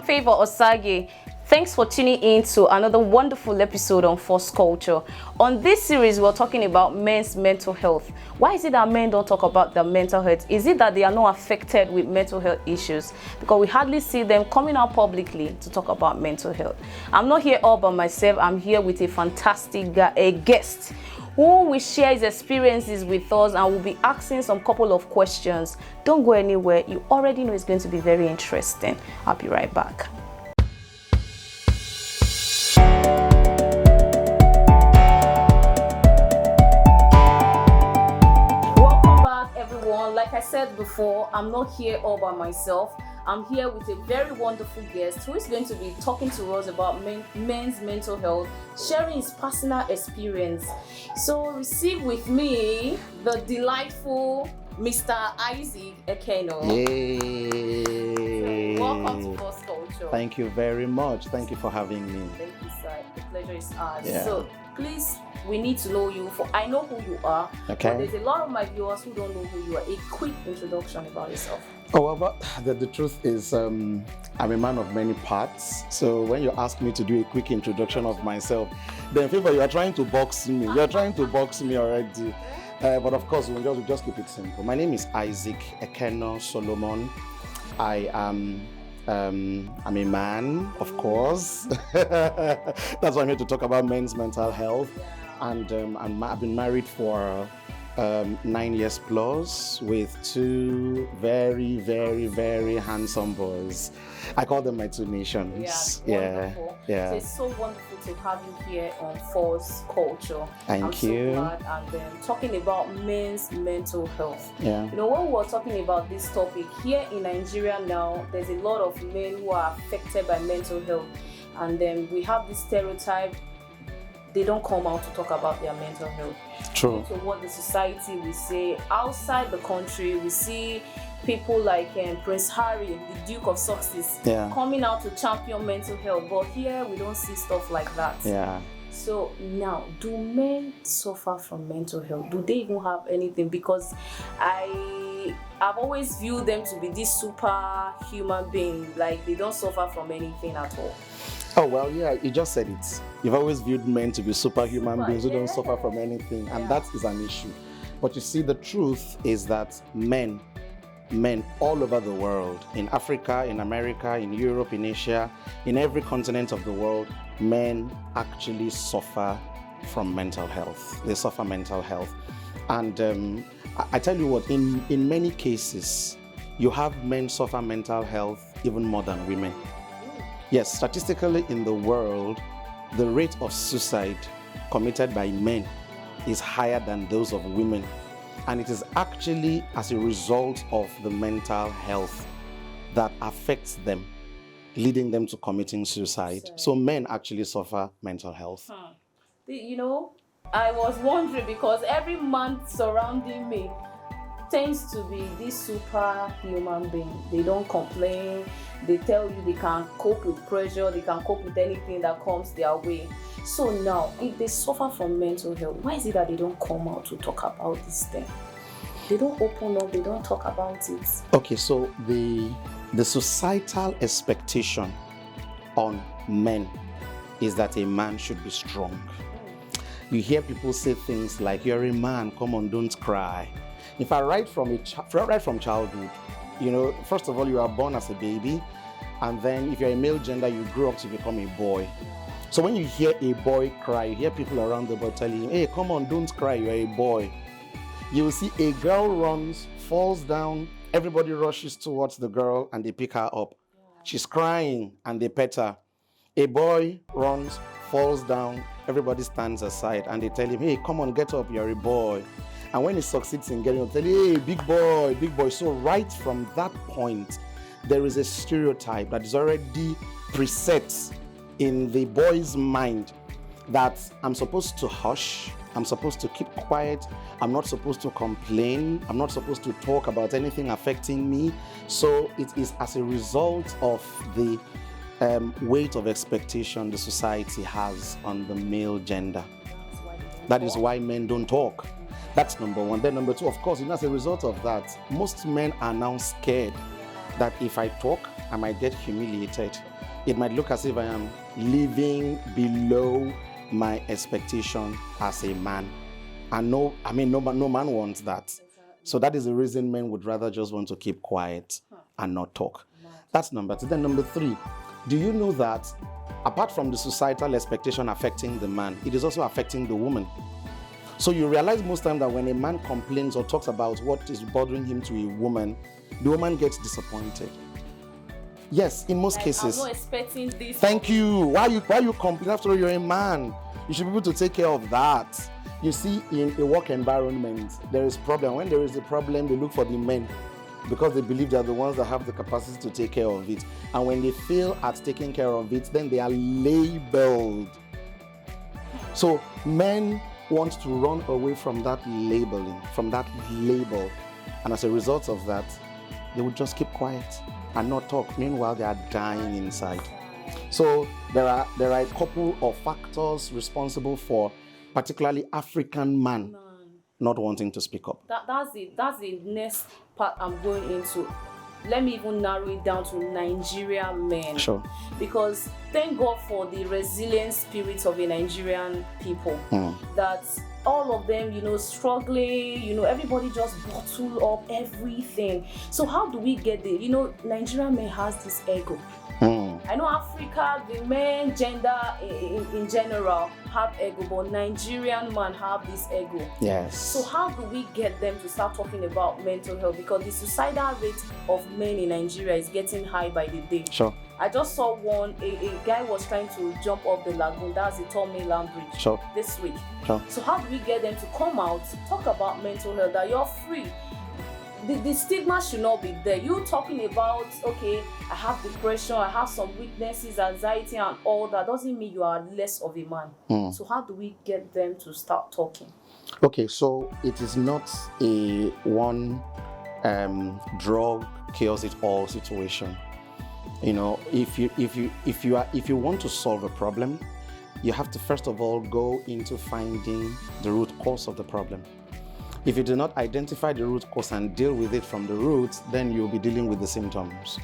Favor Osage. Thanks for tuning in to another wonderful episode on Force Culture. On this series, we're talking about men's mental health. Why is it that men don't talk about their mental health? Is it that they are not affected with mental health issues? Because we hardly see them coming out publicly to talk about mental health. I'm not here all by myself. I'm here with a fantastic guest who will share his experiences with us, and we'll be asking some couple of questions. Don't go anywhere. You already know it's going to be very interesting. I'll be right back. Welcome back, everyone. Like I said before, I'm not here all by myself. I'm here with a very wonderful guest who is going to be talking to us about men's mental health, sharing his personal experience. So receive with me the delightful Mr. Isaac Ekeno. Yay! So welcome to Force Culture. Thank you very much. Thank you for having me. Thank you, sir. The pleasure is ours. Yeah. So please, we need to know you. I know who you are, Okay. but there's a lot of my viewers who don't know who you are. A quick introduction about yourself. Oh, well, but the truth is, I'm a man of many parts. So when you ask me to do a quick introduction of myself, then Favor, you are trying to box me. You're trying to box me already. But of course, we'll just keep it simple. My name is Isaac Ekeno Solomon. I'm a man, of course. That's why I'm here to talk about men's mental health. And I've been married for 9 years plus with two very, very, very handsome boys. I call them my two nations. Wonderful. Yeah. So it's so wonderful to have you here on Force Culture. Thank you. So glad. And talking about men's mental health. Yeah. You know, when we were talking about this topic, here in Nigeria now, there's a lot of men who are affected by mental health. And then we have this stereotype. They don't come out to talk about their mental health. True. So what the society will say outside the country, we see people like Prince Harry, the Duke of Sussex, coming out to champion mental health. But here we don't see stuff like that. Yeah. So now, do men suffer from mental health? Do they even have anything? Because I've always viewed them to be this superhuman being, like they don't suffer from anything at all. Oh, well, yeah, you just said it. You've always viewed men to be superhuman beings who don't suffer from anything, and that is an issue. But you see, the truth is that men all over the world, in Africa, in America, in Europe, in Asia, in every continent of the world, men actually suffer from mental health. They suffer mental health. And I tell you what, in many cases, you have men suffer mental health even more than women. Yes, statistically in the world, the rate of suicide committed by men is higher than those of women. And it is actually as a result of the mental health that affects them, leading them to committing suicide. So men actually suffer mental health. You know, I was wondering because every man surrounding me tends to be this superhuman being. They don't complain. They tell you they can cope with pressure. They can cope with anything that comes their way. So now, if they suffer from mental health, why is it that they don't come out to talk about this thing? They don't open up. They don't talk about it. Okay, so the societal expectation on men is that a man should be strong. You hear people say things like, "You're a man. Come on, don't cry." If I right from childhood, you know, first of all, you are born as a baby, and then if you're a male gender, you grow up to become a boy. So when you hear a boy cry, you hear people around the boy telling you, "Hey, come on, don't cry, you're a boy." You will see a girl runs, falls down, everybody rushes towards the girl and they pick her up. She's crying and they pet her. A boy runs, falls down, everybody stands aside and they tell him, "Hey, come on, get up, you're a boy." And when he succeeds in getting up, they tell him, "Hey, big boy, big boy." So right from that point, there is a stereotype that is already preset in the boy's mind that I'm supposed to hush, I'm supposed to keep quiet, I'm not supposed to complain, I'm not supposed to talk about anything affecting me. So it is as a result of the weight of expectation the society has on the male gender. That is why men don't talk. That's number one. Then number two, of course, as a result of that, most men are now scared that if I talk, I might get humiliated. It might look as if I am living below my expectation as a man. And no man wants that. So that is the reason men would rather just want to keep quiet and not talk. That's number 2. Then number 3, do you know that apart from the societal expectation affecting the man, it is also affecting the woman? So you realize most times that when a man complains or talks about what is bothering him to a woman, the woman gets disappointed. Yes, in most cases. I'm not expecting this. Thank you. Why you complain? After all, you're a man. You should be able to take care of that. You see, in a work environment, there is problem. When there is a problem, they look for the men because they believe they are the ones that have the capacity to take care of it. And when they fail at taking care of it, then they are labeled. So men want to run away from that labeling, from that label. And as a result of that, they would just keep quiet and not talk. Meanwhile, they are dying inside. So there are a couple of factors responsible for particularly African man not wanting to speak up. That's the next part I'm going into. Let me even narrow it down to Nigerian men. Sure. Because thank God for the resilient spirit of the Nigerian people. That all of them, struggling, everybody just bottle up everything. So how do we get there? Nigerian men has this ego. I know Africa, the men gender in general have ego, but Nigerian man have this ego. Yes. So how do we get them to start talking about mental health? Because the suicidal rate of men in Nigeria is getting high by the day. Sure. I just saw a guy was trying to jump off the lagoon, that's the Tall Mainland Bridge, Sure. this week. Sure. So how do we get them to come out, talk about mental health, that you're free? The stigma should not be there. You talking about, okay, I have depression, I have some weaknesses, anxiety and all that, doesn't mean you are less of a man. So how do we get them to start talking? Okay, so it is not a one drug cures it all situation. If you want to solve a problem, you have to first of all go into finding the root cause of the problem. If you do not identify the root cause and deal with it from the roots, then you'll be dealing with the symptoms.